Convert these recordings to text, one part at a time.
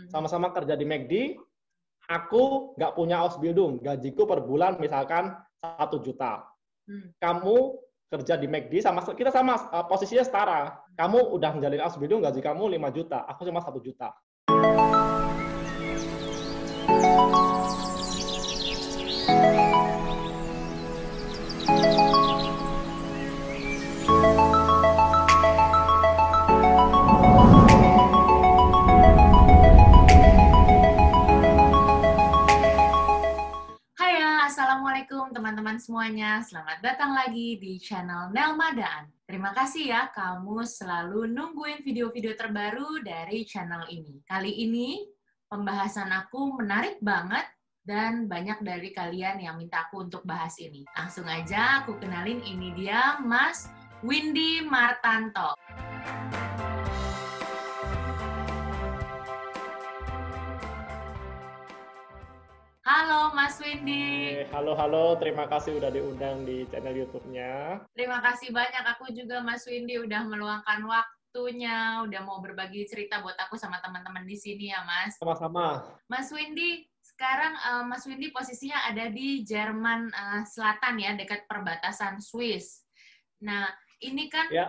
Sama-sama kerja di McD, aku nggak punya Ausbildung, gajiku per bulan misalkan 1 juta. Kamu kerja di McD, kita sama posisinya setara. Kamu udah menjalin Ausbildung, gaji kamu 5 juta, aku cuma 1 juta. Assalamualaikum teman-teman semuanya, selamat datang lagi di channel Nelma Daan. Terima kasih ya kamu selalu nungguin video-video terbaru dari channel ini. Kali ini pembahasan aku menarik banget dan banyak dari kalian yang minta aku untuk bahas ini. Langsung aja aku kenalin, ini dia Mas Windy Martanto. Halo Mas Windy. Halo, terima kasih udah diundang di channel YouTube-nya. Terima kasih banyak, aku juga Mas Windy udah meluangkan waktunya, udah mau berbagi cerita buat aku sama teman-teman di sini ya Mas. Sama-sama. Mas Windy, sekarang Mas Windy posisinya ada di Jerman Selatan ya, dekat perbatasan Swiss. Nah, ini kan ya.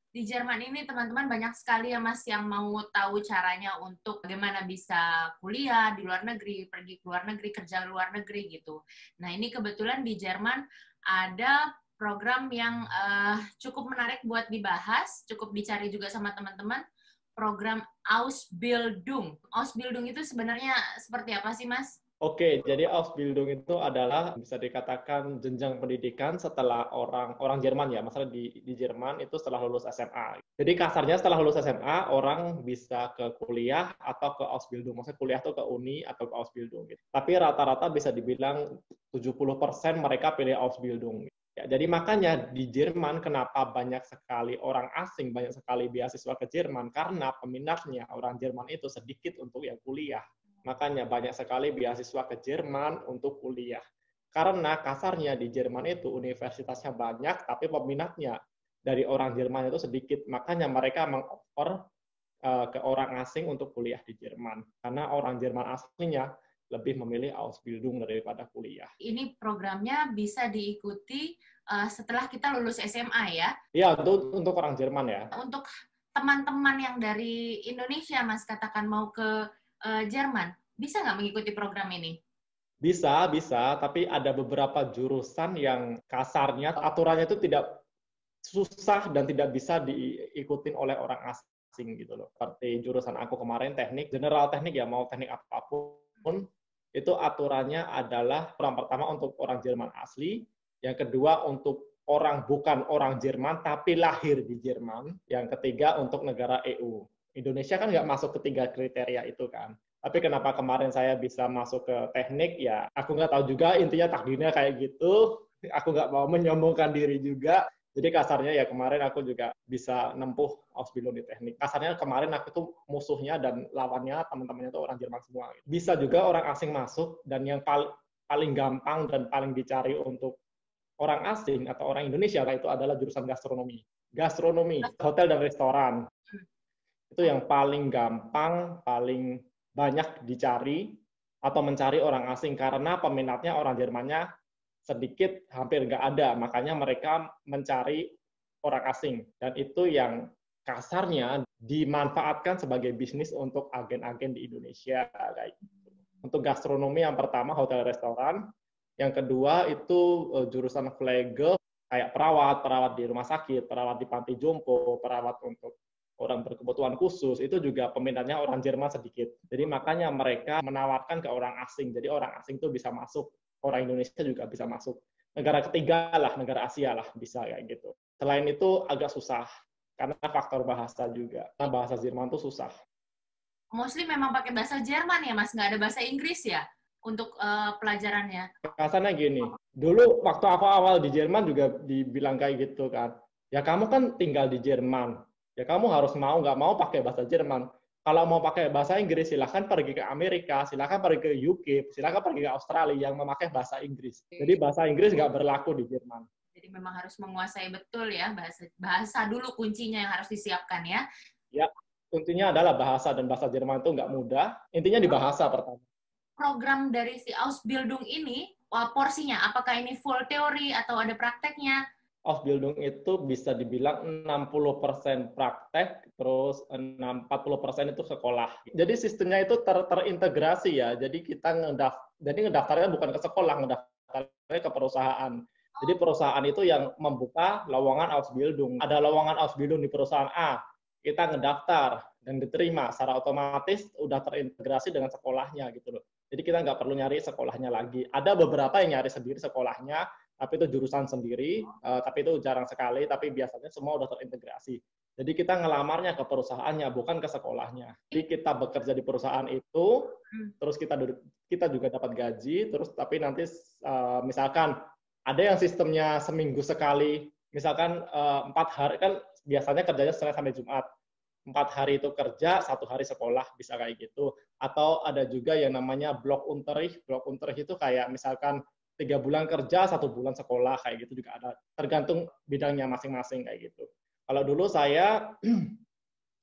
Di Jerman ini teman-teman banyak sekali ya Mas yang mau tahu caranya untuk bagaimana bisa kuliah di luar negeri, pergi ke luar negeri, kerja di luar negeri gitu. Nah ini kebetulan di Jerman ada program yang cukup menarik buat dibahas, cukup dicari juga sama teman-teman, program Ausbildung. Ausbildung itu sebenarnya seperti apa sih Mas? Oke, jadi Ausbildung itu adalah bisa dikatakan jenjang pendidikan setelah orang Jerman ya, masalah di Jerman itu setelah lulus SMA. Jadi kasarnya setelah lulus SMA orang bisa ke kuliah atau ke Ausbildung, maksudnya kuliah itu ke uni atau ke Ausbildung. Gitu. Tapi rata-rata bisa dibilang 70% mereka pilih Ausbildung. Ya, jadi makanya di Jerman kenapa banyak sekali orang asing, banyak sekali beasiswa ke Jerman, karena peminatnya orang Jerman itu sedikit untuk yang kuliah. Makanya banyak sekali beasiswa ke Jerman untuk kuliah. Karena kasarnya di Jerman itu universitasnya banyak, tapi peminatnya dari orang Jerman itu sedikit. Makanya mereka mengoffer ke orang asing untuk kuliah di Jerman. Karena orang Jerman aslinya lebih memilih Ausbildung daripada kuliah. Ini programnya bisa diikuti setelah kita lulus SMA ya? Iya, untuk orang Jerman ya. Untuk teman-teman yang dari Indonesia, Mas, katakan mau ke Jerman, bisa nggak mengikuti program ini? Bisa, tapi ada beberapa jurusan yang kasarnya aturannya itu tidak susah dan tidak bisa diikutin oleh orang asing gitu loh. Seperti jurusan aku kemarin teknik, general teknik ya, mau teknik apapun, itu aturannya adalah yang pertama untuk orang Jerman asli, yang kedua untuk bukan orang Jerman tapi lahir di Jerman, yang ketiga untuk negara EU. Indonesia kan nggak masuk ketiga kriteria itu kan. Tapi kenapa kemarin saya bisa masuk ke teknik, ya aku nggak tahu juga, intinya takdirnya kayak gitu. Aku nggak mau menyombongkan diri juga. Jadi kasarnya ya kemarin aku juga bisa nempuh Ausbildung di teknik. Kasarnya kemarin aku tuh musuhnya dan lawannya, teman-temannya tuh orang Jerman semua. Bisa juga orang asing masuk, dan yang paling gampang dan paling dicari untuk orang asing atau orang Indonesia itu adalah jurusan gastronomi. Gastronomi, hotel dan restoran. Itu yang paling gampang, paling banyak dicari atau mencari orang asing karena peminatnya orang Jermannya sedikit, hampir nggak ada. Makanya mereka mencari orang asing. Dan itu yang kasarnya dimanfaatkan sebagai bisnis untuk agen-agen di Indonesia. Untuk gastronomi yang pertama hotel restoran, yang kedua itu jurusan Pflege, kayak perawat di rumah sakit, perawat di panti jompo, perawat untuk orang berkebutuhan khusus, itu juga peminatnya orang Jerman sedikit. Jadi makanya mereka menawarkan ke orang asing. Jadi orang asing itu bisa masuk, orang Indonesia juga bisa masuk. Negara ketiga lah, negara Asia lah, bisa kayak gitu. Selain itu agak susah, karena faktor bahasa juga. Karena bahasa Jerman itu susah. Mostly memang pakai bahasa Jerman ya, Mas? Nggak ada bahasa Inggris ya untuk pelajarannya? Kasarnya gini, dulu waktu aku awal di Jerman juga dibilang kayak gitu kan. Ya kamu kan tinggal di Jerman, ya kamu harus mau nggak mau pakai bahasa Jerman. Kalau mau pakai bahasa Inggris, silahkan pergi ke Amerika, silahkan pergi ke UK, silahkan pergi ke Australia yang memakai bahasa Inggris. Jadi bahasa Inggris nggak berlaku di Jerman. Jadi memang harus menguasai betul ya bahasa dulu kuncinya yang harus disiapkan ya. Ya. Intinya adalah bahasa, dan bahasa Jerman itu nggak mudah. Intinya di bahasa pertama. Program dari si Ausbildung ini, porsinya, apakah ini full teori atau ada prakteknya? Ausbildung itu bisa dibilang 60% praktek, terus 40% itu sekolah. Jadi sistemnya itu terintegrasi ya. Jadi ngedaftarnya bukan ke sekolah, ngedaftarnya ke perusahaan. Jadi perusahaan itu yang membuka lowongan Ausbildung. Ada lowongan Ausbildung di perusahaan A, kita ngedaftar dan diterima. Secara otomatis udah terintegrasi dengan sekolahnya gitu loh. Jadi kita nggak perlu nyari sekolahnya lagi. Ada beberapa yang nyari sendiri sekolahnya, tapi itu jurusan sendiri, tapi itu jarang sekali, tapi biasanya semua udah terintegrasi. Jadi kita ngelamarnya ke perusahaannya, bukan ke sekolahnya. Jadi kita bekerja di perusahaan itu, terus kita juga dapat gaji, terus tapi nanti misalkan ada yang sistemnya seminggu sekali, misalkan 4 hari, kan biasanya kerjanya Senin sampai Jumat. 4 hari itu kerja, 1 hari sekolah, bisa kayak gitu. Atau ada juga yang namanya Blockunterricht. Blockunterricht itu kayak misalkan 3 bulan kerja, 1 bulan sekolah, kayak gitu juga ada. Tergantung bidangnya masing-masing kayak gitu. Kalau dulu saya,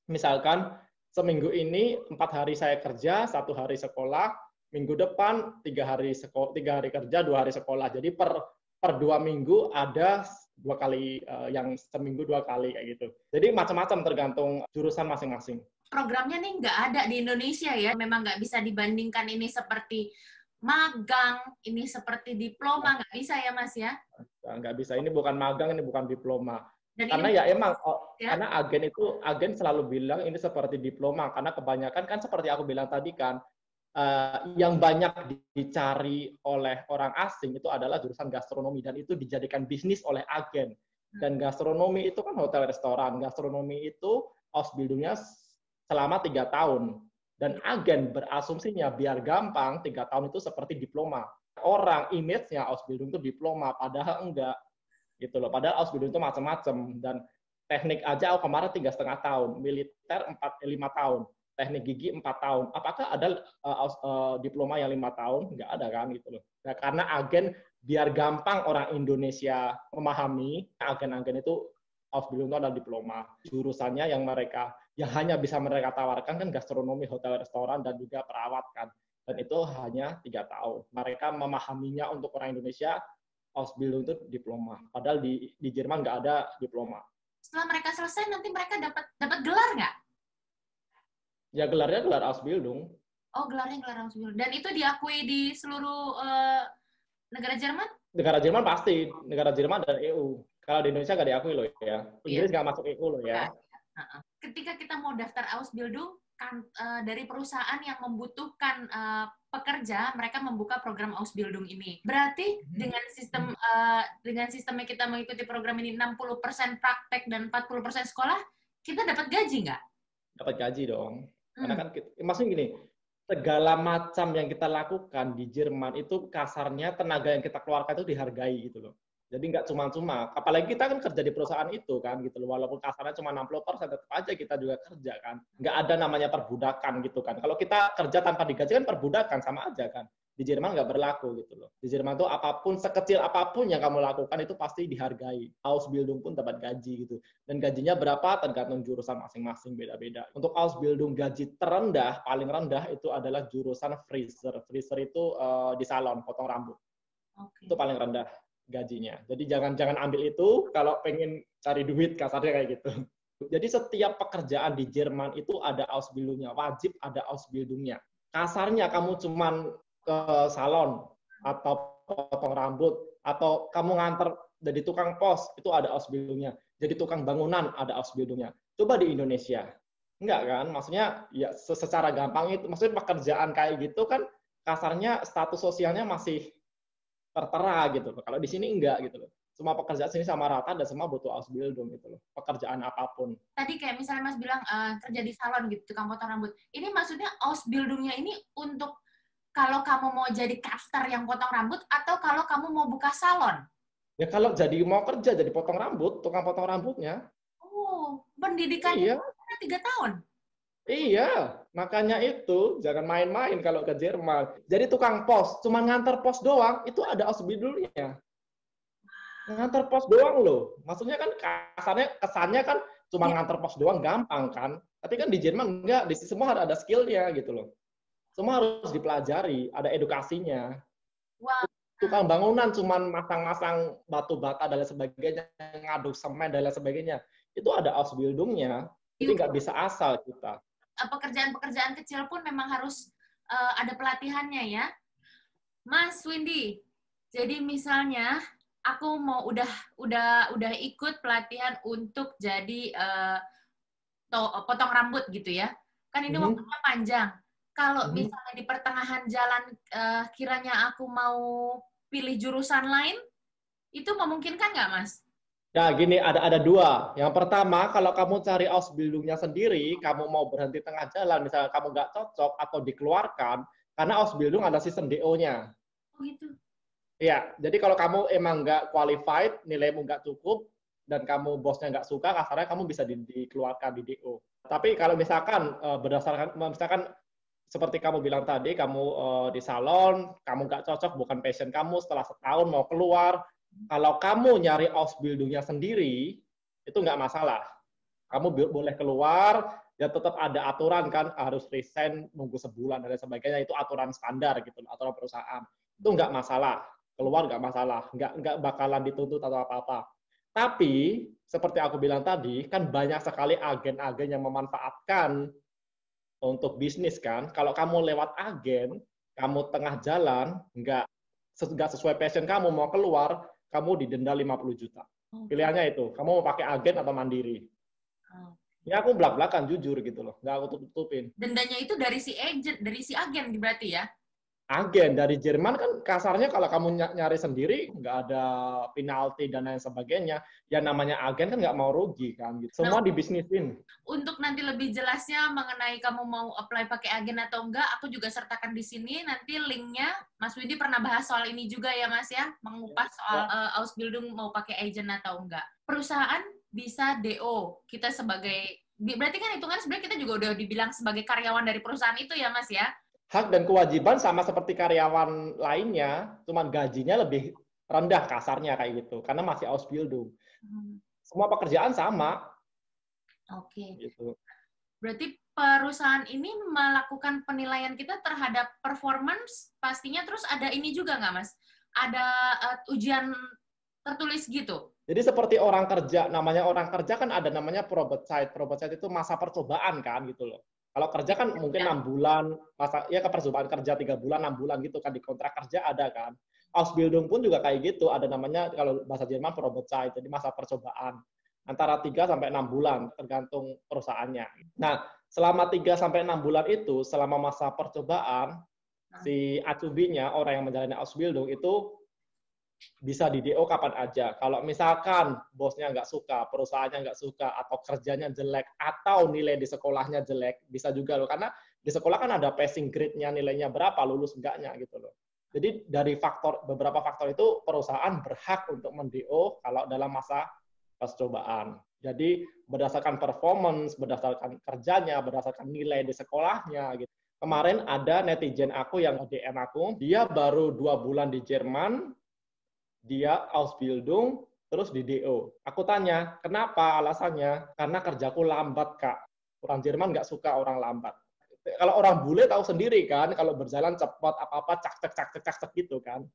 misalkan seminggu ini 4 hari saya kerja, 1 hari sekolah, minggu depan 3 hari kerja, 2 hari sekolah. Jadi per 2 minggu ada 2 kali, yang seminggu 2 kali kayak gitu. Jadi macam-macam tergantung jurusan masing-masing. Programnya nih nggak ada di Indonesia ya, memang nggak bisa dibandingkan ini seperti magang, ini seperti diploma, nggak bisa ya Mas ya? Nggak bisa, ini bukan magang, ini bukan diploma. Dan karena ini ya emang, ya? Karena agen selalu bilang ini seperti diploma, karena kebanyakan kan seperti aku bilang tadi kan, yang banyak dicari oleh orang asing itu adalah jurusan gastronomi, dan itu dijadikan bisnis oleh agen. Dan gastronomi itu kan hotel restoran, gastronomi itu Ausbildungnya selama 3 tahun. Dan agen berasumsinya biar gampang 3 tahun itu seperti diploma. Orang image-nya Ausbildung itu diploma, padahal enggak gitu loh. Padahal Ausbildung itu macam-macam, dan teknik aja aku kemarin 3,5 tahun, militer 5 tahun, teknik gigi 4 tahun. Apakah ada diploma yang 5 tahun? Enggak ada kan gitu loh. Nah, karena agen biar gampang orang Indonesia memahami, agen-agen itu Ausbildung itu adalah diploma. Jurusannya yang hanya bisa mereka tawarkan kan gastronomi, hotel, restoran, dan juga perawat kan. Dan itu hanya 3 tahun. Mereka memahaminya untuk orang Indonesia, Ausbildung itu diploma. Padahal di Jerman nggak ada diploma. Setelah mereka selesai, nanti mereka dapat gelar nggak? Ya gelarnya gelar Ausbildung. Oh, gelarnya gelar Ausbildung. Dan itu diakui di seluruh negara Jerman? Negara Jerman pasti. Negara Jerman dan EU. Kalau di Indonesia nggak diakui loh ya. Inggris nggak masuk EU loh ya. Ketika kita mau daftar Ausbildung, kan dari perusahaan yang membutuhkan pekerja, mereka membuka program Ausbildung ini. Berarti dengan sistemnya kita mengikuti program ini 60% praktek dan 40% sekolah, kita dapat gaji nggak? Dapat gaji dong. Karena kan maksudnya gini, segala macam yang kita lakukan di Jerman itu kasarnya tenaga yang kita keluarkan itu dihargai gitu loh. Jadi nggak cuma-cuma. Apalagi kita kan kerja di perusahaan itu kan gitu loh. Walaupun kasarnya cuma 60%, tetap aja kita juga kerja kan. Nggak ada namanya perbudakan gitu kan. Kalau kita kerja tanpa digaji kan perbudakan, sama aja kan. Di Jerman nggak berlaku gitu loh. Di Jerman tuh apapun, sekecil apapun yang kamu lakukan itu pasti dihargai. Ausbildung pun dapat gaji gitu. Dan gajinya berapa tergantung jurusan masing-masing, beda-beda. Untuk Ausbildung gaji terendah, paling rendah itu adalah jurusan freezer. Freezer itu di salon, potong rambut. Okay. Itu paling rendah gajinya. Jadi jangan ambil itu kalau pengen cari duit, kasarnya kayak gitu. Jadi setiap pekerjaan di Jerman itu ada Ausbildungnya, wajib ada Ausbildungnya. Kasarnya kamu cuman ke salon atau potong rambut atau kamu nganter jadi tukang pos, itu ada Ausbildungnya. Jadi tukang bangunan ada Ausbildungnya. Coba di Indonesia. Enggak kan? Maksudnya ya secara gampang itu, maksudnya pekerjaan kayak gitu kan kasarnya status sosialnya masih tertera gitu loh. Kalau di sini enggak gitu loh. Semua pekerjaan sini sama rata dan semua butuh Ausbildung gitu loh. Pekerjaan apapun. Tadi kayak misalnya Mas bilang kerja di salon gitu, tukang potong rambut. Ini maksudnya Ausbildungnya ini untuk kalau kamu mau jadi caster yang potong rambut atau kalau kamu mau buka salon? Ya kalau mau kerja jadi potong rambut, tukang potong rambutnya. Oh, pendidikannya 3 tahun? Iya, makanya itu jangan main-main kalau ke Jerman. Jadi tukang pos, cuma ngantar pos doang, itu ada Ausbildungnya. Ngantar pos doang loh. Maksudnya kan kesannya kan cuma nganter pos doang gampang kan. Tapi kan di Jerman enggak, di semua harus ada skill-nya gitu loh. Semua harus dipelajari, ada edukasinya. Wah, Tukang bangunan cuma masang-masang batu bata dan lain sebagainya, ngaduk semen dan lain sebagainya. Itu ada Ausbildungnya. Jadi nggak bisa asal kita. pekerjaan-pekerjaan kecil pun memang harus ada pelatihannya ya. Mas Windy, jadi misalnya aku mau udah ikut pelatihan untuk jadi potong rambut gitu ya. Kan ini waktunya panjang. Kalau misalnya di pertengahan jalan kiranya aku mau pilih jurusan lain, itu memungkinkan nggak, Mas? Nah, gini, ada dua. Yang pertama, kalau kamu cari Ausbildungnya sendiri, kamu mau berhenti tengah jalan, misalnya kamu nggak cocok atau dikeluarkan, karena Ausbildung ada sistem DO-nya. Oh gitu. Iya, jadi kalau kamu emang nggak qualified, nilaimu nggak cukup, dan kamu bosnya nggak suka, kasarnya kamu bisa dikeluarkan di DO. Tapi kalau misalkan misalkan seperti kamu bilang tadi, kamu di salon, kamu nggak cocok, bukan passion kamu, setelah setahun mau keluar, kalau kamu nyari Ausbildungnya sendiri, itu nggak masalah. Kamu boleh keluar, ya tetap ada aturan kan, harus resign, nunggu sebulan, dan sebagainya, itu aturan standar, gitu, aturan perusahaan. Itu nggak masalah, keluar nggak masalah, nggak bakalan dituntut atau apa-apa. Tapi, seperti aku bilang tadi, kan banyak sekali agen-agen yang memanfaatkan untuk bisnis kan. Kalau kamu lewat agen, kamu tengah jalan, nggak sesuai passion kamu, mau keluar, kamu didenda 50 juta. Pilihannya itu, kamu mau pakai agen atau mandiri. Ya aku belak-belakan, jujur gitu loh. Nggak aku tutup-tutupin. Dendanya itu dari si agent, dari si agen berarti ya? Agen dari Jerman kan kasarnya kalau kamu nyari sendiri nggak ada penalti dan lain sebagainya. Ya namanya agen kan nggak mau rugi kan. Gitu. Semua dibisnisin. Untuk nanti lebih jelasnya mengenai kamu mau apply pakai agen atau enggak, aku juga sertakan di sini nanti linknya. Mas Widi pernah bahas soal ini juga ya Mas ya, mengupas soal Ausbildung mau pakai agen atau enggak. Perusahaan bisa DO kita sebagai, berarti kan hitungan sebenarnya kita juga udah dibilang sebagai karyawan dari perusahaan itu ya Mas ya? Hak dan kewajiban sama seperti karyawan lainnya, cuman gajinya lebih rendah kasarnya kayak gitu, karena masih Ausbildung. Semua pekerjaan sama. Oke. Gitu. Berarti perusahaan ini melakukan penilaian kita terhadap performance, pastinya terus ada ini juga nggak Mas? Ada ujian tertulis gitu? Jadi seperti orang kerja, namanya orang kerja kan ada namanya probate. Probate itu masa percobaan kan gitu loh. Kalau kerja kan mungkin 6 bulan, ya percobaan kerja 3 bulan, 6 bulan gitu kan, di kontrak kerja ada kan. Ausbildung pun juga kayak gitu, ada namanya kalau bahasa Jerman probate, jadi masa percobaan. Antara 3 sampai 6 bulan, tergantung perusahaannya. Nah, selama 3 sampai 6 bulan itu, selama masa percobaan, si Azubi-nya, orang yang menjalani Ausbildung itu bisa di DO kapan aja. Kalau misalkan bosnya nggak suka, perusahaannya nggak suka, atau kerjanya jelek, atau nilai di sekolahnya jelek, bisa juga loh. Karena di sekolah kan ada passing grade-nya, nilainya berapa, lulus enggaknya gitu loh. Jadi dari beberapa faktor itu perusahaan berhak untuk men-DO kalau dalam masa percobaan. Jadi berdasarkan performance, berdasarkan kerjanya, berdasarkan nilai di sekolahnya gitu. Kemarin ada netizen aku yang DM aku, dia baru 2 bulan di Jerman, dia Ausbildung, terus di DO. Aku tanya, kenapa alasannya? Karena kerjaku lambat, Kak. Orang Jerman nggak suka orang lambat. Kalau orang bule tahu sendiri kan, kalau berjalan cepat, apa-apa, cak-cak gitu kan.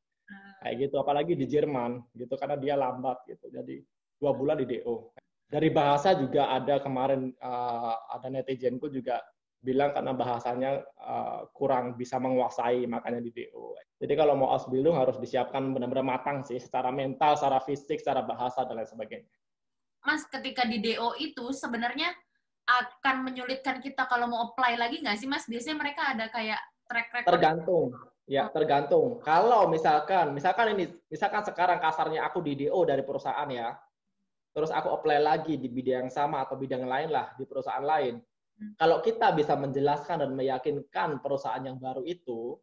Kayak gitu, apalagi di Jerman, gitu, karena dia lambat. Gitu. Jadi 2 bulan di DO. Dari bahasa juga ada kemarin, ada netizenku juga bilang karena bahasanya kurang bisa menguasai, makanya di DO. Jadi kalau mau Ausbildung harus disiapkan benar-benar matang sih, secara mental, secara fisik, secara bahasa, dan lain sebagainya. Mas, ketika di DO itu sebenarnya akan menyulitkan kita kalau mau apply lagi nggak sih, Mas? Biasanya mereka ada kayak track record. Tergantung. Ya, tergantung. Kalau misalkan sekarang kasarnya aku di DO dari perusahaan ya, terus aku apply lagi di bidang yang sama atau bidang lain lah, di perusahaan lain. Kalau kita bisa menjelaskan dan meyakinkan perusahaan yang baru itu,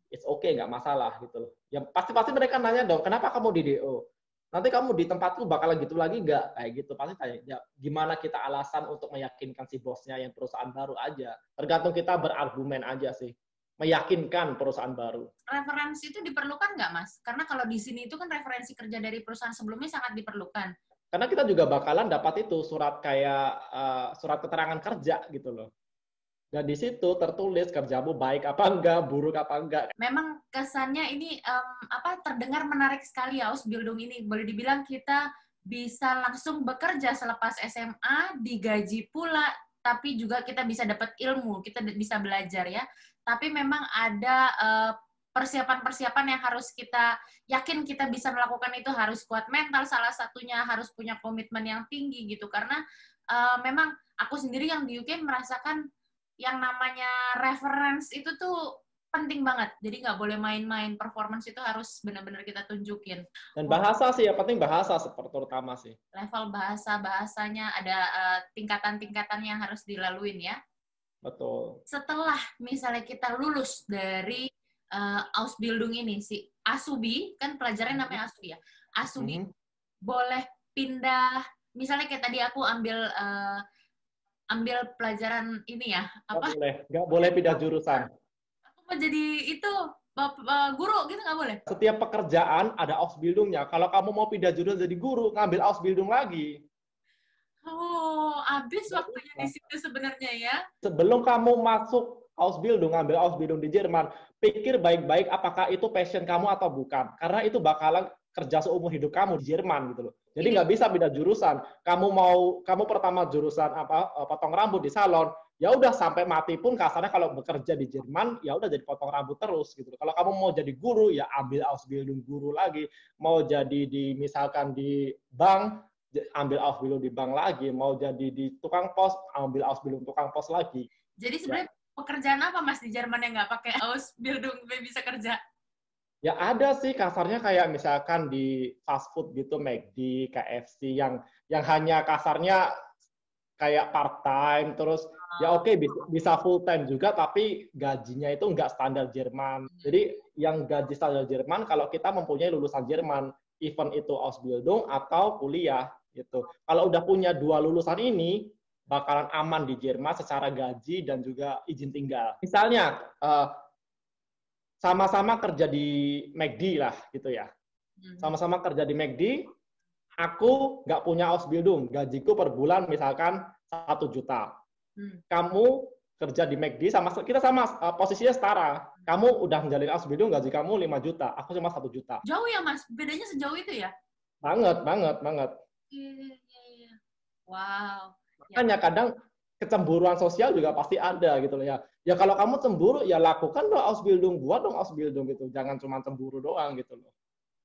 it's okay, nggak masalah gitu loh. Ya pasti mereka nanya dong, kenapa kamu di DO? Nanti kamu di tempatku bakalan gitu lagi nggak? Kayak gitu pasti tanya. Ya, gimana kita alasan untuk meyakinkan si bosnya yang perusahaan baru aja? Tergantung kita berargumen aja sih, meyakinkan perusahaan baru. Referensi itu diperlukan nggak, Mas? Karena kalau di sini itu kan referensi kerja dari perusahaan sebelumnya sangat diperlukan. Karena kita juga bakalan dapat itu surat kayak surat keterangan kerja gitu loh. Dan di situ tertulis kerjamu baik apa enggak, buruk apa enggak. Memang kesannya ini terdengar menarik sekali ya, Ausbildung ini. Boleh dibilang kita bisa langsung bekerja selepas SMA, digaji pula, tapi juga kita bisa dapat ilmu, kita bisa belajar ya. Tapi memang ada persiapan-persiapan yang harus kita yakin kita bisa melakukan itu, harus kuat mental, salah satunya harus punya komitmen yang tinggi gitu. Karena memang aku sendiri yang di UK merasakan yang namanya reference itu tuh penting banget. Jadi nggak boleh main-main. Performance itu harus benar-benar kita tunjukin. Dan bahasa sih, yang penting bahasa terutama sih. Level bahasanya ada tingkatan-tingkatan yang harus dilaluin ya. Betul. Setelah misalnya kita lulus dari Ausbildung ini, si Asubi, kan pelajaran namanya Asubi ya. Asubi boleh pindah, misalnya kayak tadi aku ambil pelajaran ini ya. Nggak boleh pindah jurusan. Mau jadi itu guru gitu nggak boleh? Setiap pekerjaan ada Ausbildungnya. Kalau kamu mau pindah jurusan jadi guru, ngambil Ausbildung lagi. Oh, habis waktunya di situ sebenarnya ya. Sebelum kamu masuk Ausbildung, ngambil Ausbildung di Jerman, pikir baik-baik apakah itu passion kamu atau bukan. Karena itu bakalan kerja seumur hidup kamu di Jerman gitu loh. Jadi nggak bisa pindah jurusan. Kamu pertama jurusan potong rambut di salon, ya udah sampai mati pun kasarnya kalau bekerja di Jerman ya udah jadi potong rambut terus gitu. Kalau kamu mau jadi guru ya ambil Ausbildung guru lagi, mau jadi misalkan di bank ambil Ausbildung di bank lagi, mau jadi di tukang pos ambil Ausbildung tukang pos lagi. Jadi sebenarnya pekerjaan apa Mas di Jerman yang nggak pakai Ausbildung bisa kerja? Ya ada sih kasarnya kayak misalkan di fast food gitu, McD, KFC yang hanya kasarnya kayak part time terus ya oke, bisa full time juga tapi gajinya itu nggak standar Jerman. Jadi yang gaji standar Jerman kalau kita mempunyai lulusan Jerman, even itu Ausbildung atau kuliah gitu. Kalau udah punya 2 lulusan ini bakalan aman di Jerman secara gaji dan juga izin tinggal. Misalnya sama-sama kerja di McD lah gitu ya. Sama-sama kerja di McD, aku nggak punya Ausbildung, gajiku per bulan misalkan 1 juta. Kamu kerja di McD, kita sama posisinya setara. Kamu udah menjalin Ausbildung, gaji kamu 5 juta, aku cuma 1 juta. Jauh ya Mas? Bedanya sejauh itu ya? Banget. Wow. Makanya kadang kecemburuan sosial juga pasti ada gitu loh ya. Ya kalau kamu cemburu ya lakukan dong Ausbildung, buat dong Ausbildung gitu. Jangan cuma cemburu doang gitu loh.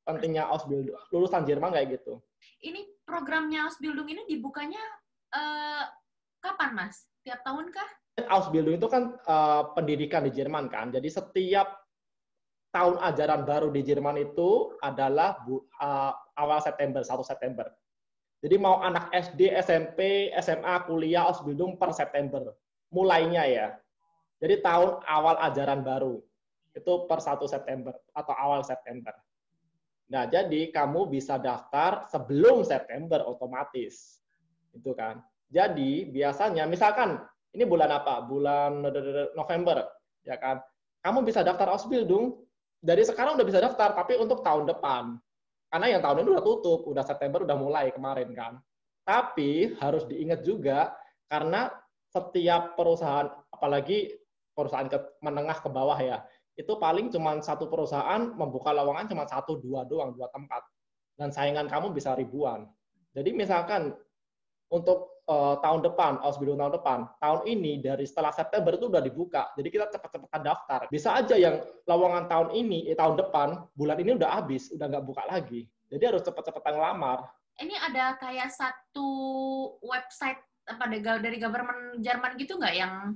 Pentingnya Ausbildung, lulusan Jerman kayak gitu. Ini programnya Ausbildung ini dibukanya kapan Mas? Tiap tahun kah? Ausbildung itu kan pendidikan di Jerman kan. Jadi setiap tahun ajaran baru di Jerman itu adalah awal September, 1 September. Jadi mau anak SD, SMP, SMA, kuliah, Ausbildung per September. Mulainya ya. Jadi tahun awal ajaran baru. Itu per 1 September atau awal September. Nah, jadi kamu bisa daftar sebelum September otomatis. Itu kan. Jadi biasanya, misalkan ini bulan apa? Bulan November. Ya kan. Kamu bisa daftar Ausbildung. Dari sekarang udah bisa daftar, tapi untuk tahun depan. Karena yang tahun ini udah tutup, udah September udah mulai kemarin kan. Tapi harus diingat juga karena setiap perusahaan, apalagi perusahaan menengah ke bawah ya, itu paling cuma satu perusahaan membuka lowongan cuma 1-2 doang, 2 tempat. Dan saingan kamu bisa ribuan. Jadi misalkan untuk tahun depan, Ausbildung tahun depan, tahun ini dari setelah September itu udah dibuka. Jadi kita cepat-cepatan daftar. Bisa aja yang lowongan tahun ini, tahun depan, bulan ini udah habis, udah nggak buka lagi. Jadi harus cepat-cepatan ngelamar. Ini ada kayak satu website dari government Jerman gitu nggak yang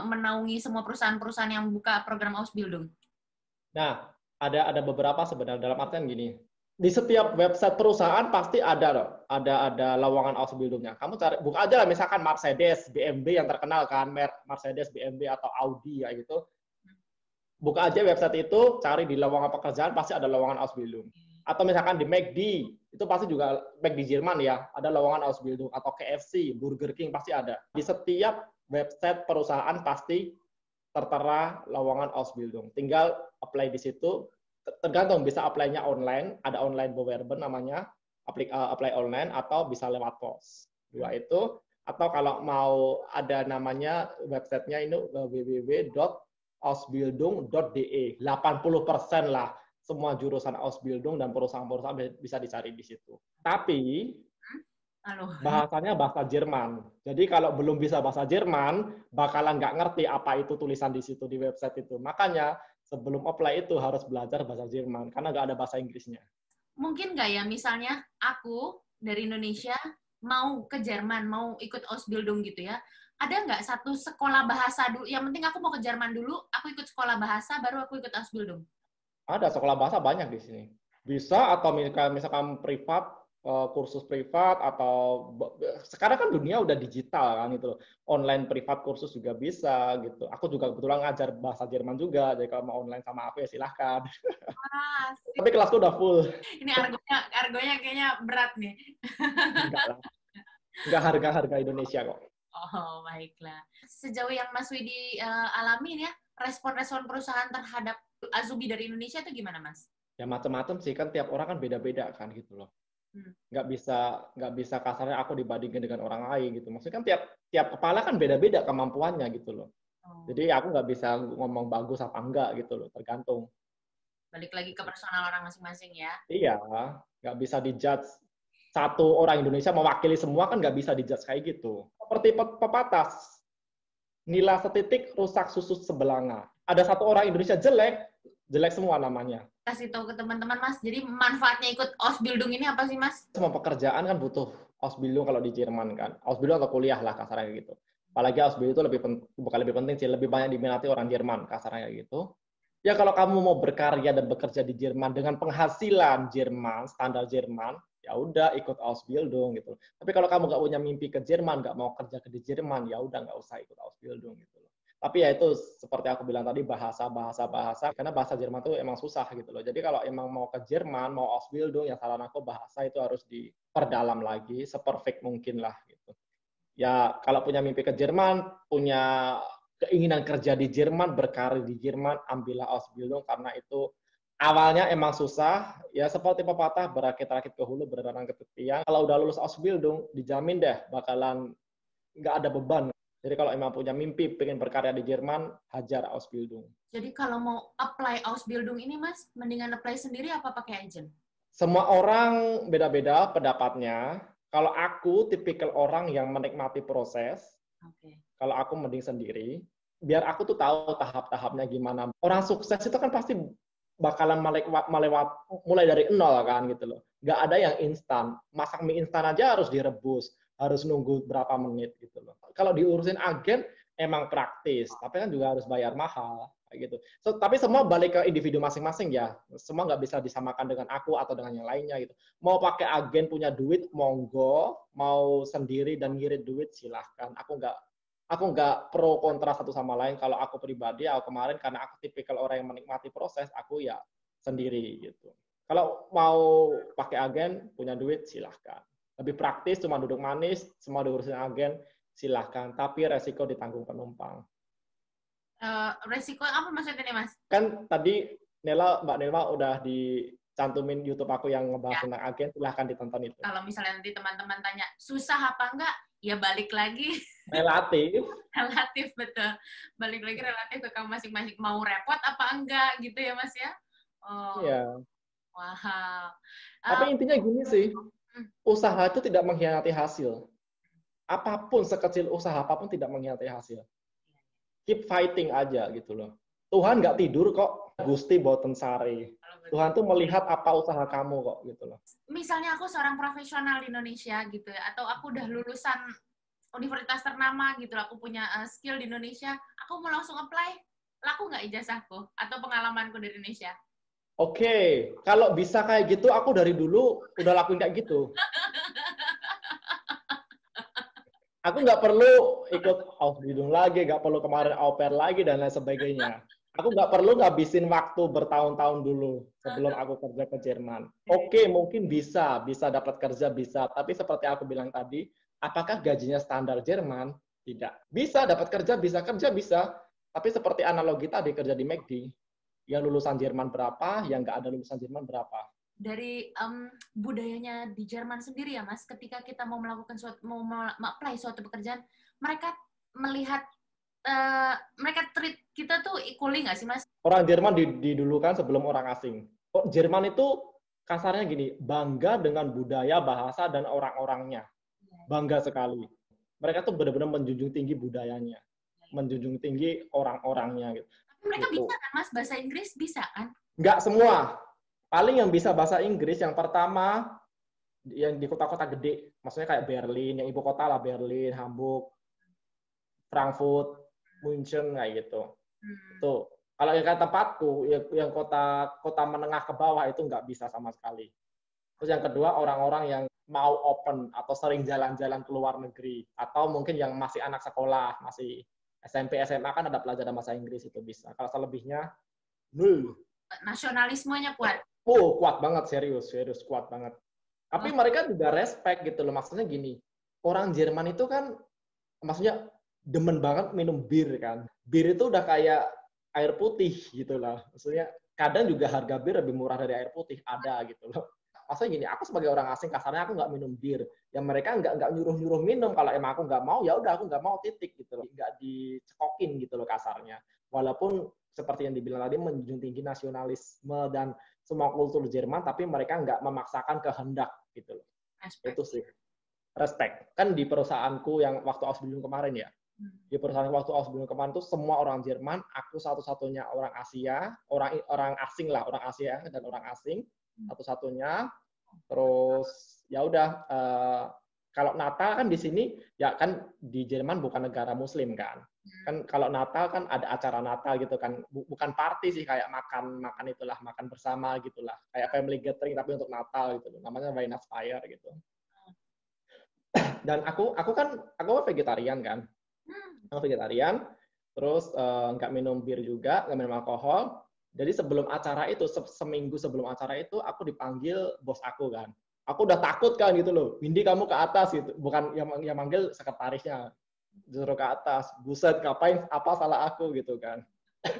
menaungi semua perusahaan-perusahaan yang buka program Ausbildung? Nah, ada beberapa sebenarnya dalam artian gini. Di setiap website perusahaan pasti ada loh, ada lowongan Ausbildungnya. Kamu cari, buka aja lah misalkan Mercedes, BMW yang terkenal kan, Mercedes, BMW atau Audi ya gitu. Buka aja website itu, cari di lowongan pekerjaan pasti ada lowongan Ausbildung. Atau misalkan di McD, itu pasti juga McD Jerman ya, ada lowongan Ausbildung atau KFC, Burger King pasti ada. Di setiap website perusahaan pasti tertera lowongan Ausbildung. Tinggal apply di situ. Tergantung bisa apply-nya online, ada online bewerben namanya, apply online atau bisa lewat pos. Dua itu. Atau kalau mau ada namanya websitenya ini www.ausbildung.de. 80% lah semua jurusan Ausbildung dan perusahaan-perusahaan bisa dicari di situ. Tapi bahasanya bahasa Jerman. Jadi kalau belum bisa bahasa Jerman, bakalan nggak ngerti apa itu tulisan di situ di website itu. Makanya sebelum apply itu harus belajar bahasa Jerman karena nggak ada bahasa Inggrisnya. Mungkin nggak ya, misalnya aku dari Indonesia mau ke Jerman, mau ikut Ausbildung gitu ya, ada nggak satu sekolah bahasa dulu? Yang penting aku mau ke Jerman dulu, aku ikut sekolah bahasa, baru aku ikut Ausbildung. Ada sekolah bahasa banyak di sini. Bisa atau misalkan privat, kursus privat atau sekarang kan dunia udah digital kan gitu loh. Online privat kursus juga bisa gitu. Aku juga kebetulan ngajar bahasa Jerman juga. Jadi kalau mau online sama aku ya silahkan. Tapi kelasku udah full. Ini argonya kayaknya berat nih. Enggak lah. Enggak harga-harga Indonesia kok. Oh, baiklah. Sejauh yang Mas Widi alami ya, respon-respon perusahaan terhadap Azubi dari Indonesia itu gimana, Mas? Ya macam-macam sih, kan tiap orang kan beda-beda kan gitu loh. Nggak bisa kasarnya aku dibandingkan dengan orang lain gitu. Maksudnya kan tiap kepala kan beda-beda kemampuannya gitu loh. Jadi aku nggak bisa ngomong bagus apa enggak gitu loh, tergantung. Balik lagi ke personal orang masing-masing ya. Iya, nggak bisa dijudge satu orang Indonesia mewakili semua, kan nggak bisa dijudge kayak gitu. Seperti pepatah, nila setitik rusak susu sebelanga. Ada satu orang Indonesia jelek semua namanya. Kasih tahu ke teman-teman, Mas. Jadi manfaatnya ikut Ausbildung ini apa sih, Mas? Semua pekerjaan kan butuh Ausbildung kalau di Jerman kan. Ausbildung atau kuliah lah kasarnya gitu. Apalagi Ausbildung itu bukan lebih penting sih, lebih banyak diminati orang Jerman kasarnya gitu. Ya kalau kamu mau berkarya dan bekerja di Jerman dengan penghasilan Jerman, standar Jerman, ya udah ikut Ausbildung gitu. Tapi kalau kamu nggak punya mimpi ke Jerman, nggak mau kerja di Jerman, ya udah nggak usah ikut Ausbildung gitu. Tapi ya itu seperti aku bilang tadi, bahasa, karena bahasa Jerman itu emang susah gitu loh. Jadi kalau emang mau ke Jerman, mau Ausbildung, ya saran aku bahasa itu harus diperdalam lagi, seperfect mungkin lah gitu. Ya kalau punya mimpi ke Jerman, punya keinginan kerja di Jerman, berkarir di Jerman, ambillah Ausbildung karena itu awalnya emang susah, ya seperti pepatah, berakit-rakit ke hulu, berdarang ke tepian. Kalau udah lulus Ausbildung, dijamin deh bakalan nggak ada beban. Jadi kalau emang punya mimpi pengen berkarya di Jerman, hajar Ausbildung. Jadi kalau mau apply Ausbildung ini, Mas, mendingan apply sendiri apa pakai agent? Semua orang beda-beda pendapatnya. Kalau aku tipikal orang yang menikmati proses. Kalau aku mending sendiri, biar aku tuh tahu tahap-tahapnya gimana. Orang sukses itu kan pasti bakalan mulai dari nol kan gitu loh. Nggak ada yang instan. Masak mie instan aja harus direbus, harus nunggu berapa menit gitu loh. Kalau diurusin agen emang praktis, tapi kan juga harus bayar mahal kayak gitu. Tapi semua balik ke individu masing-masing ya. Semua nggak bisa disamakan dengan aku atau dengan yang lainnya gitu. Mau pakai agen punya duit, monggo. Mau sendiri dan ngirit duit, silahkan. Aku nggak pro kontra satu sama lain. Kalau aku pribadi, aku kemarin karena aku tipikal orang yang menikmati proses, aku ya sendiri gitu. Kalau mau pakai agen, punya duit, silahkan. Lebih praktis, cuma duduk manis, semua diurusin agen, silahkan. Tapi resiko ditanggung penumpang. Resiko apa maksudnya nih, Mas? Kan tadi Mbak Nelma udah dicantumin YouTube aku yang ngebahas tentang agen, silahkan ditonton itu. Kalau misalnya nanti teman-teman tanya, susah apa enggak? Ya balik lagi. Relatif. Relatif, betul. Balik lagi relatif ke kamu masing-masing. Mau repot apa enggak gitu ya, Mas ya? Oh. Iya. Wow. Tapi intinya gini sih, usaha itu tidak mengkhianati hasil. Apapun, sekecil usaha apapun tidak mengkhianati hasil. Keep fighting aja gitu loh. Tuhan nggak tidur kok, Gusti boten sari. Tuhan tuh melihat apa usaha kamu kok gitu loh. Misalnya aku seorang profesional di Indonesia gitu ya, atau aku udah lulusan universitas ternama gitu, aku punya skill di Indonesia, aku mau langsung apply, laku nggak ijazahku atau pengalamanku di Indonesia? Oke, kalau bisa kayak gitu, aku dari dulu udah lakuin kayak gitu. Aku nggak perlu ikut Ausbildung lagi, nggak perlu kemarin au pair lagi, dan lain sebagainya. Aku nggak perlu ngabisin waktu bertahun-tahun dulu sebelum aku kerja ke Jerman. Oke, mungkin bisa dapat kerja, bisa. Tapi seperti aku bilang tadi, apakah gajinya standar Jerman? Tidak. Bisa dapat kerja, bisa. Tapi seperti analogi tadi, kerja di McD, yang lulusan Jerman berapa, yang nggak ada lulusan Jerman berapa. dari budayanya di Jerman sendiri ya Mas, ketika kita mau melakukan apply suatu pekerjaan, mereka melihat mereka treat kita tuh equally nggak sih Mas? Orang Jerman didulukan sebelum orang asing. Jerman itu kasarnya gini, bangga dengan budaya, bahasa, dan orang-orangnya. Bangga sekali. Mereka tuh benar-benar menjunjung tinggi budayanya, menjunjung tinggi orang-orangnya gitu. Tapi mereka gitu. bisa kan Mas, bahasa Inggris bisa kan? Nggak semua. Paling yang bisa bahasa Inggris yang pertama yang di kota-kota gede, maksudnya kayak Berlin, yang ibu kota lah, Berlin, Hamburg, Frankfurt, München kayak gitu. Tuh. Kalau yang kayak tempatku, yang kota menengah ke bawah itu nggak bisa sama sekali. Terus yang kedua, orang-orang yang mau open atau sering jalan-jalan ke luar negeri, atau mungkin yang masih anak sekolah, masih SMP, SMA kan ada pelajaran bahasa Inggris itu bisa. Kalau selebihnya, nul. Nasionalismenya kuat. Oh, kuat banget, serius kuat banget. Tapi mereka juga respect gitu loh, maksudnya gini, orang Jerman itu kan, maksudnya demen banget minum bir kan. Bir itu udah kayak air putih gitu lah. Maksudnya kadang juga harga bir lebih murah dari air putih, ada gitu loh. Maksudnya gini, aku sebagai orang asing kasarnya aku nggak minum bir. Yang mereka nggak nyuruh minum. Kalau emang aku nggak mau, ya udah aku nggak mau, titik gitu loh. Nggak dicekokin gitu loh kasarnya. Walaupun seperti yang dibilang tadi menjunjung tinggi nasionalisme dan semua kultur Jerman, tapi mereka nggak memaksakan kehendak gitu loh. Respect. Itu sih. Respect. Kan di perusahaanku yang waktu Ausbildung kemarin ya, di perusahaan waktu Ausbildung kemarin tuh semua orang Jerman, aku satu-satunya orang Asia, orang asing lah, orang Asia dan orang asing satu-satunya. Terus ya udah, kalau Natal kan di sini ya kan di Jerman bukan negara Muslim kan. Kan kalau Natal kan ada acara Natal gitu kan, bukan party sih, kayak makan itulah, makan bersama gitulah, kayak family gathering tapi untuk Natal gitu, namanya Weihnachtsfeier gitu. Dan aku vegetarian kan, aku vegetarian, terus nggak minum bir juga, nggak minum alkohol. Jadi sebelum acara itu, seminggu sebelum acara itu, aku dipanggil bos aku kan. Aku udah takut kan gitu loh, Windy kamu ke atas gitu, bukan yang manggil sekretarisnya, disuruh ke atas, buset ngapain, apa salah aku gitu kan.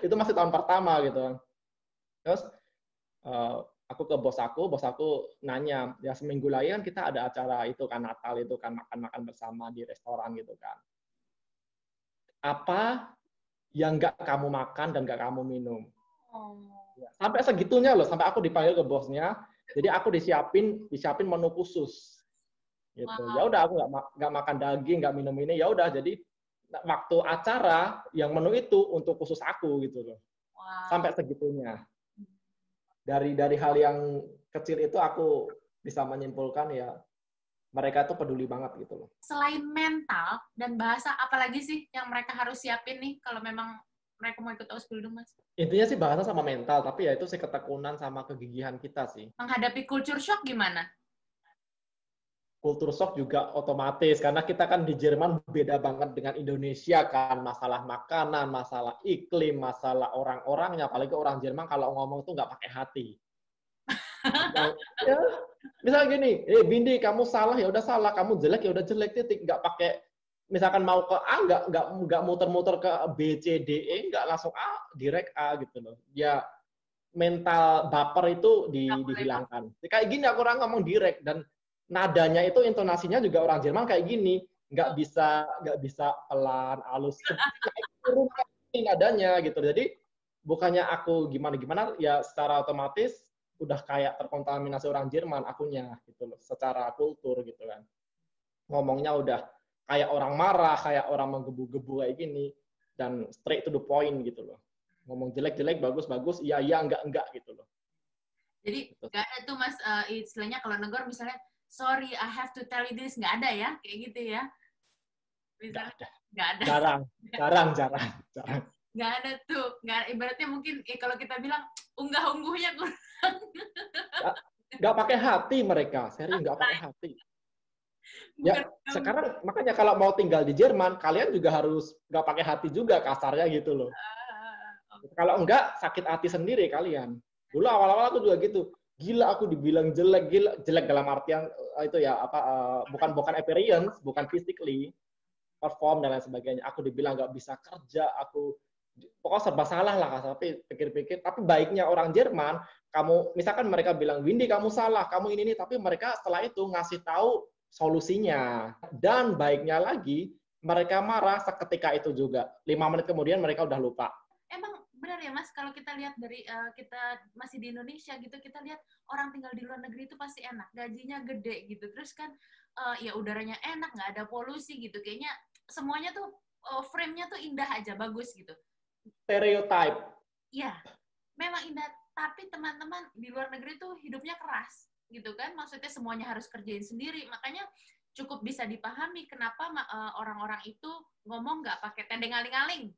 Itu masih tahun pertama gitu. Terus aku ke bos aku nanya, ya seminggu lagi kan kita ada acara itu kan, Natal itu kan, makan-makan bersama di restoran gitu kan. Apa yang nggak kamu makan dan nggak kamu minum? Sampai segitunya loh, sampai aku dipanggil ke bosnya, jadi aku disiapin menu khusus. Gitu. Wow. Ya udah aku nggak makan daging, nggak minum ini, ya udah jadi waktu acara yang menu itu untuk khusus aku gitu loh. Wow. Sampai segitunya. Dari hal yang kecil itu aku bisa menyimpulkan ya mereka tuh peduli banget gitu loh. Selain mental dan bahasa, apalagi sih yang mereka harus siapin nih kalau memang mereka mau ikut Ausbildung, Mas? Intinya sih bahasa sama mental, tapi ya itu sih ketekunan sama kegigihan kita sih. Menghadapi culture shock gimana? Kultur shock juga otomatis, karena kita kan di Jerman beda banget dengan Indonesia kan, masalah makanan, masalah iklim, masalah orang-orangnya, apalagi orang Jerman kalau ngomong tuh nggak pakai hati. Ya, misalnya gini, Bindi kamu salah ya udah salah, kamu jelek ya udah jelek, titik, nggak pakai, misalkan mau ke A nggak muter-muter ke B C D E, nggak langsung A direct A gitu loh. Ya mental baper itu dihilangkan. Kayak gini aku orang ngomong direct, dan nadanya itu, intonasinya juga orang Jerman kayak gini, nggak bisa pelan, halus, turun nadanya gitu. Jadi bukannya aku gimana ya, secara otomatis udah kayak terkontaminasi orang Jerman akunya gitu loh, secara kultur gitu kan. Ngomongnya udah kayak orang marah, kayak orang menggebu-gebu kayak gini, dan straight to the point gitu loh. Ngomong jelek-jelek, bagus-bagus, iya enggak gitu loh. Jadi nggak ada tuh Mas, istilahnya kalau negor misalnya, sorry, I have to tell you this, nggak ada ya, kayak gitu ya? Nggak ada. Jarang. Nggak ada tuh, ibaratnya mungkin kalau kita bilang unggah-ungguhnya kurang. Nggak pakai hati mereka, serius nggak pakai hati. Ya sekarang makanya kalau mau tinggal di Jerman, kalian juga harus nggak pakai hati juga, kasarnya gitu loh. Kalau enggak, sakit hati sendiri kalian. Dulu awal-awal aku juga gitu. Gila aku dibilang jelek dalam artian itu ya bukan appearance, bukan physically, perform dan lain sebagainya. Aku dibilang nggak bisa kerja, aku pokoknya serba salah lah, tapi pikir-pikir. Tapi baiknya orang Jerman, kamu misalkan mereka bilang, Windy kamu salah, kamu ini, tapi mereka setelah itu ngasih tahu solusinya. Dan baiknya lagi, mereka marah seketika itu juga. 5 menit kemudian mereka udah lupa. Emang benar ya Mas, kalau kita lihat dari kita masih di Indonesia gitu, kita lihat orang tinggal di luar negeri itu pasti enak, gajinya gede gitu, terus kan ya udaranya enak, nggak ada polusi gitu, kayaknya semuanya tuh frame-nya tuh indah aja, bagus gitu. Stereotype. Iya, memang indah, tapi teman-teman di luar negeri tuh hidupnya keras gitu kan, maksudnya semuanya harus kerjain sendiri, makanya cukup bisa dipahami kenapa orang-orang itu ngomong nggak pakai tendeng aling-aling,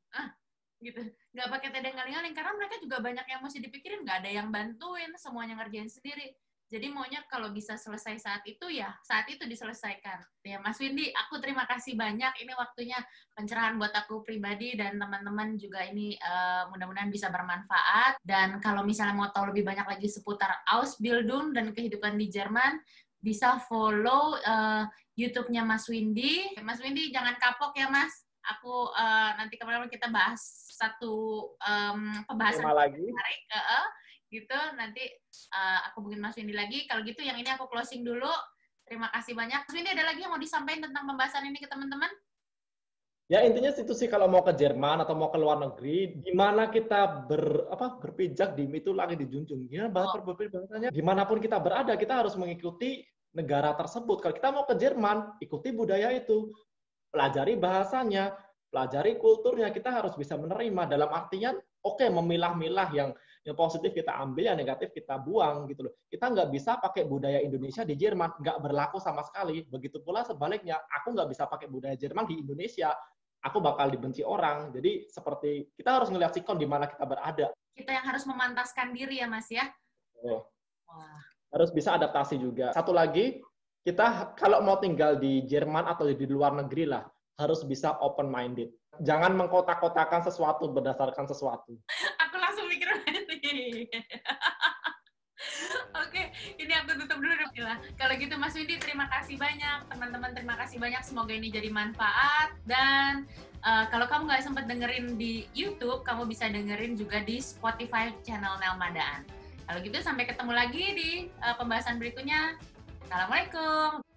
gitu, nggak pakai tendeng aling-aling, karena mereka juga banyak yang mesti dipikirin, nggak ada yang bantuin, semuanya ngerjain sendiri. Jadi maunya kalau bisa selesai saat itu, ya saat itu diselesaikan. Ya Mas Windy, aku terima kasih banyak. Ini waktunya pencerahan buat aku pribadi dan teman-teman juga ini mudah-mudahan bisa bermanfaat. Dan kalau misalnya mau tahu lebih banyak lagi seputar Ausbildung dan kehidupan di Jerman, bisa follow YouTube-nya Mas Windy. Mas Windy, jangan kapok ya Mas. Aku nanti kemarin kita bahas satu pembahasan lagi menarik. Gitu, nanti aku hubungin Mas Windy lagi. Kalau gitu yang ini aku closing dulu. Terima kasih banyak. Mas Windy, ada lagi yang mau disampaikan tentang pembahasan ini ke teman-teman? Ya intinya itu sih, kalau mau ke Jerman atau mau ke luar negeri, di mana kita berpijak di itu lagi dijunjung. Ya, bahasanya dimanapun kita berada, kita harus mengikuti negara tersebut. Kalau kita mau ke Jerman, ikuti budaya itu, pelajari bahasanya, pelajari kulturnya. Kita harus bisa menerima, dalam artian oke, memilah-milah yang positif kita ambil, yang negatif kita buang gitu loh. Kita nggak bisa pakai budaya Indonesia di Jerman, nggak berlaku sama sekali. Begitu pula sebaliknya, aku nggak bisa pakai budaya Jerman di Indonesia, aku bakal dibenci orang. Jadi seperti kita harus ngelihat sikon di mana kita berada. Kita yang harus memantaskan diri ya Mas ya. Wah. Harus bisa adaptasi juga. Satu lagi, kita kalau mau tinggal di Jerman atau di luar negeri lah, harus bisa open minded. Jangan mengkotak-kotakan sesuatu berdasarkan sesuatu. Aku langsung mikir ini. Oke, ini aku tutup dulu. Kalau gitu Mas Windy, terima kasih banyak. Teman-teman, terima kasih banyak. Semoga ini jadi manfaat. Dan kalau kamu nggak sempat dengerin di YouTube, kamu bisa dengerin juga di Spotify channel Nelmadaan. Kalau gitu, sampai ketemu lagi di pembahasan berikutnya. Assalamualaikum.